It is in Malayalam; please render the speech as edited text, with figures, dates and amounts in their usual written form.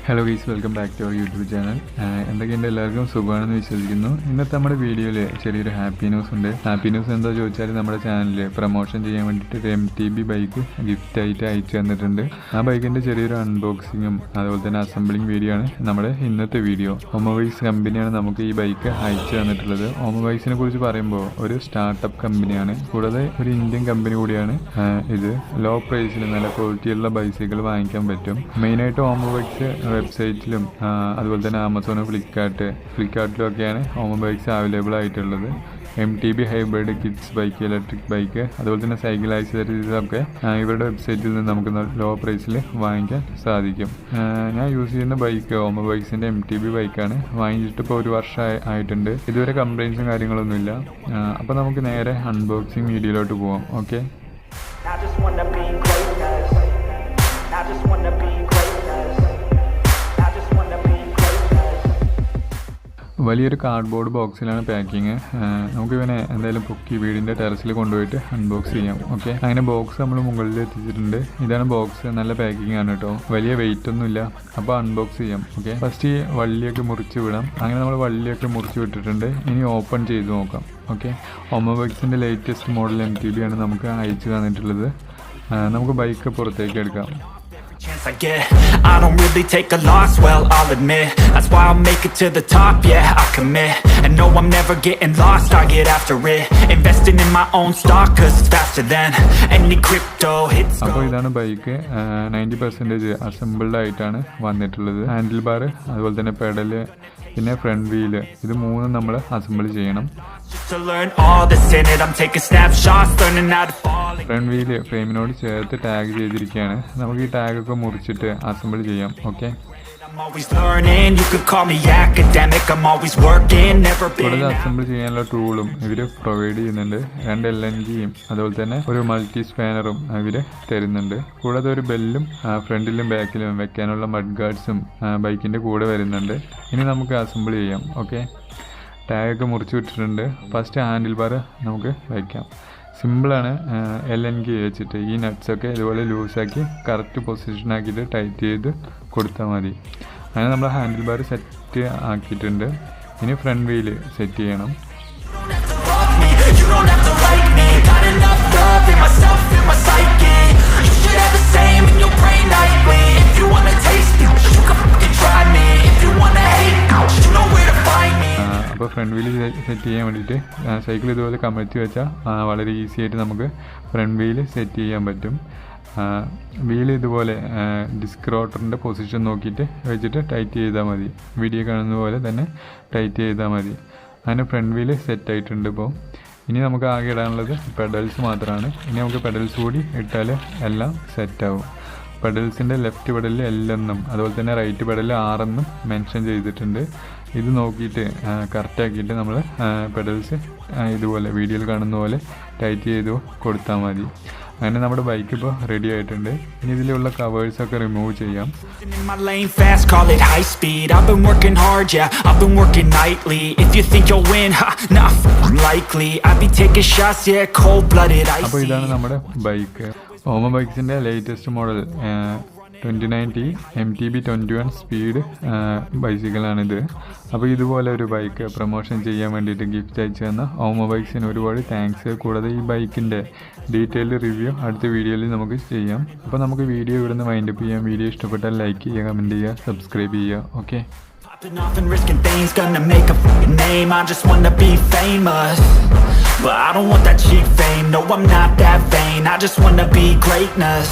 Hello guys, welcome back to our YouTube channel. എന്തൊക്കെയുണ്ട്, എല്ലാവർക്കും സുഖമാണെന്ന് വിശ്വസിക്കുന്നു. ഇന്നത്തെ നമ്മുടെ വീഡിയോയിൽ ചെറിയൊരു ഹാപ്പി ന്യൂസ് ഉണ്ട്. ഹാപ്പി ന്യൂസ് എന്താ ചോദിച്ചാൽ, നമ്മുടെ ചാനലിൽ പ്രൊമോഷൻ ചെയ്യാൻ വേണ്ടിയിട്ട് ഒരു MTB ബൈക്ക് ഗിഫ്റ്റായിട്ട് അയച്ചു തന്നിട്ടുണ്ട്. ആ ബൈക്കിൻ്റെ ചെറിയൊരു അൺബോക്സിങ്ങും അതുപോലെ തന്നെ അസംബ്ലിങ് വീഡിയോ ആണ് നമ്മുടെ ഇന്നത്തെ വീഡിയോ. Omobikes കമ്പനിയാണ് നമുക്ക് ഈ ബൈക്ക് അയച്ചു തന്നിട്ടുള്ളത്. Omobikesനെ കുറിച്ച് പറയുമ്പോൾ ഒരു സ്റ്റാർട്ടപ്പ് കമ്പനിയാണ്, കൂടാതെ ഒരു ഇന്ത്യൻ കമ്പനി കൂടിയാണ്. ഇത് ലോ പ്രൈസിൽ നല്ല ക്വാളിറ്റിയുള്ള ബൈസൈക്കിൾ വാങ്ങിക്കാൻ പറ്റും. മെയിനായിട്ട് Omobikes വെബ്സൈറ്റിലും അതുപോലെ തന്നെ ആമസോണും ഫ്ലിപ്കാർട്ടിലും ഒക്കെയാണ് Omobikes അവൈലബിൾ ആയിട്ടുള്ളത്. MTB hybrid kids bike, electric bike, അതുപോലെ തന്നെ സൈക്കിൾ ആക്സസറീസൊക്കെ ഇവരുടെ വെബ്സൈറ്റിൽ നിന്ന് നമുക്ക് ലോ പ്രൈസിൽ വാങ്ങിക്കാൻ സാധിക്കും. ഞാൻ യൂസ് ചെയ്യുന്ന ബൈക്ക് Omobikesൻ്റെ MTB ബൈക്കാണ്. വാങ്ങിച്ചിട്ട് ഇപ്പോൾ ഒരു വർഷം ആയിട്ടുണ്ട്. ഇതുവരെ കംപ്ലയിൻസും കാര്യങ്ങളൊന്നുമില്ല. അപ്പോൾ നമുക്ക് നേരെ അൺബോക്സിങ് വീഡിയോയിലോട്ട് പോവാം. ഓക്കെ, വലിയൊരു കാർഡ്ബോർഡ് ബോക്സിലാണ് പാക്കിങ്. നമുക്ക് ഇവനെ എന്തായാലും പൊക്കി വീടിൻ്റെ ടെറസിൽ കൊണ്ടുപോയിട്ട് അൺബോക്സ് ചെയ്യാം. ഓക്കെ, അങ്ങനെ ബോക്സ് നമ്മൾ മുകളിൽ എത്തിച്ചിട്ടുണ്ട്. ഇതാണ് ബോക്സ്. നല്ല പാക്കിംഗ് ആണ് കേട്ടോ, വലിയ വെയിറ്റ് ഒന്നുമില്ല. അപ്പോൾ അൺബോക്സ് ചെയ്യാം. ഓക്കെ, ഫസ്റ്റ് ഈ വള്ളിയൊക്കെ മുറിച്ച് വിടാം. അങ്ങനെ നമ്മൾ വള്ളിയൊക്കെ മുറിച്ച് വിട്ടിട്ടുണ്ട്. ഇനി ഓപ്പൺ ചെയ്ത് നോക്കാം. ഓക്കെ, Omobikesൻ്റെ ലേറ്റസ്റ്റ് മോഡൽ MTB ആണ് നമുക്ക് അയച്ചു തന്നിട്ടുള്ളത്. നമുക്ക് ബൈക്ക് പുറത്തേക്ക് എടുക്കാം. Chance I get, I don't really take a loss, well, I'll admit. That's why I'll make it to the top, yeah, I commit. And no, I'm never getting lost, I get after it. Investing in my own stock, cause it's faster than any crypto hits. അപ്പോൾ ഇതാണ് ബൈക്ക്. 90% അസംബിൾഡ് ആയിട്ടാണ് വന്നിട്ടുള്ളത്. ഹാൻഡിൽ ബാർ, അതുപോലെ തന്നെ പെഡല്, പിന്നെ ഫ്രണ്ട് വീല്, ഇത് മൂന്നും നമ്മൾ അസംബിൾ ചെയ്യണം. ഫ്രണ്ട് വീല് ഫ്രെയിമിനോട് ചേർത്ത് ടാഗ് ചെയ്തിരിക്കുകയാണ്. നമുക്ക് ഈ ടാഗൊക്കെ മുറിച്ചിട്ട് അസംബിൾ ചെയ്യാം. ഓക്കെ, കൂടുതൽ അസംബിൾ ചെയ്യാനുള്ള ടൂളും ഇവർ പ്രൊവൈഡ് ചെയ്യുന്നുണ്ട്. 2 LNGയും അതുപോലെ തന്നെ ഒരു മൾട്ടി സ്പാനറും ഇവർ തരുന്നുണ്ട്. കൂടാതെ ഒരു ബെല്ലും ഫ്രണ്ടിലും ബാക്കിലും വെക്കാനുള്ള മഡ് ഗാർഡ്സും ബൈക്കിൻ്റെ കൂടെ വരുന്നുണ്ട്. ഇനി നമുക്ക് അസംബിൾ ചെയ്യാം. ഓക്കെ, ടാഗൊക്കെ മുറിച്ച് വിട്ടിട്ടുണ്ട്. ഫസ്റ്റ് ഹാൻഡിൽ ബാർ നമുക്ക് വയ്ക്കാം. സിമ്പിളാണ്. LNG വെച്ചിട്ട് ഈ നട്ട്സൊക്കെ ഇതുപോലെ ലൂസാക്കി കറക്റ്റ് പൊസിഷനാക്കിയിട്ട് ടൈറ്റ് ചെയ്ത് കൊടുത്താൽ മതി. അങ്ങനെ നമ്മൾ ഹാൻഡിൽ ബാർ സെറ്റ് ആക്കിയിട്ടുണ്ട്. ഇനി ഫ്രണ്ട് വീല് സെറ്റ് ചെയ്യണം. അപ്പോൾ ഫ്രണ്ട് വീല് സെറ്റ് ചെയ്യാൻ വേണ്ടിയിട്ട് സൈക്കിൾ ഇതുപോലെ കമഴ്ത്തി വെച്ചാൽ വളരെ ഈസി ആയിട്ട് നമുക്ക് ഫ്രണ്ട് വീല് സെറ്റ് ചെയ്യാൻ പറ്റും. വീല് ഇതുപോലെ ഡിസ്ക് റോട്ടറിൻ്റെ പൊസിഷൻ നോക്കിയിട്ട് വെച്ചിട്ട് ടൈറ്റ് ചെയ്താൽ മതി. വീഡിയോ കാണുന്ന പോലെ തന്നെ ടൈറ്റ് ചെയ്താൽ മതി. അങ്ങനെ ഫ്രണ്ട് വീല് സെറ്റ് ആയിട്ടുണ്ട്. ഇപ്പോൾ ഇനി നമുക്ക് ആകെ ഇടാനുള്ളത് പെഡൽസ് മാത്രമാണ്. ഇനി നമുക്ക് പെഡൽസ് കൂടി ഇട്ടാൽ എല്ലാം സെറ്റാവും. പെഡൽസിൻ്റെ ലെഫ്റ്റ് പെഡലിൽ L എന്നും അതുപോലെ തന്നെ റൈറ്റ് പെഡലിൽ R എന്നും മെൻഷൻ ചെയ്തിട്ടുണ്ട്. ഇത് നോക്കിയിട്ട് കറക്റ്റാക്കിയിട്ട് നമ്മൾ പെഡൽസ് ഇതുപോലെ വീഡിയോയിൽ കാണുന്ന പോലെ ടൈറ്റ് ചെയ്ത് കൊടുത്താൽ മതി. അങ്ങനെ നമ്മുടെ ബൈക്ക് ഇപ്പോൾ റെഡി ആയിട്ടുണ്ട്. ഇനി ഇതിലുള്ള കവേഴ്സൊക്കെ റിമൂവ് ചെയ്യാം. അപ്പോൾ ഇതാണ് നമ്മുടെ ബൈക്ക്. Omobikesൻ്റെ ലേറ്റസ്റ്റ് മോഡൽ 2090 MTB 21 സ്പീഡ് ബൈസിക്കിളാണിത്. അപ്പോൾ ഇതുപോലെ ഒരു ബൈക്ക് പ്രൊമോഷൻ ചെയ്യാൻ വേണ്ടിയിട്ട് ഗിഫ്റ്റ് അയച്ചു തന്ന Omobikesന് ഒരുപാട് താങ്ക്സ്. കൂടാതെ ഈ ബൈക്കിൻ്റെ ഡീറ്റെയിൽഡ് റിവ്യൂ അടുത്ത വീഡിയോയിൽ നമുക്ക് ചെയ്യാം. അപ്പോൾ നമുക്ക് വീഡിയോ ഇവിടെ നിന്ന് വൈൻഡപ്പ് ചെയ്യാം. വീഡിയോ ഇഷ്ടപ്പെട്ടാൽ ലൈക്ക് ചെയ്യുക, കമൻറ്റ് ചെയ്യുക, സബ്സ്ക്രൈബ് ചെയ്യുക. Okay, off and risking things, gonna make a fucking name. I just wanna be famous, but I don't want that cheap fame. No, I'm not that vain. I just wanna be greatness.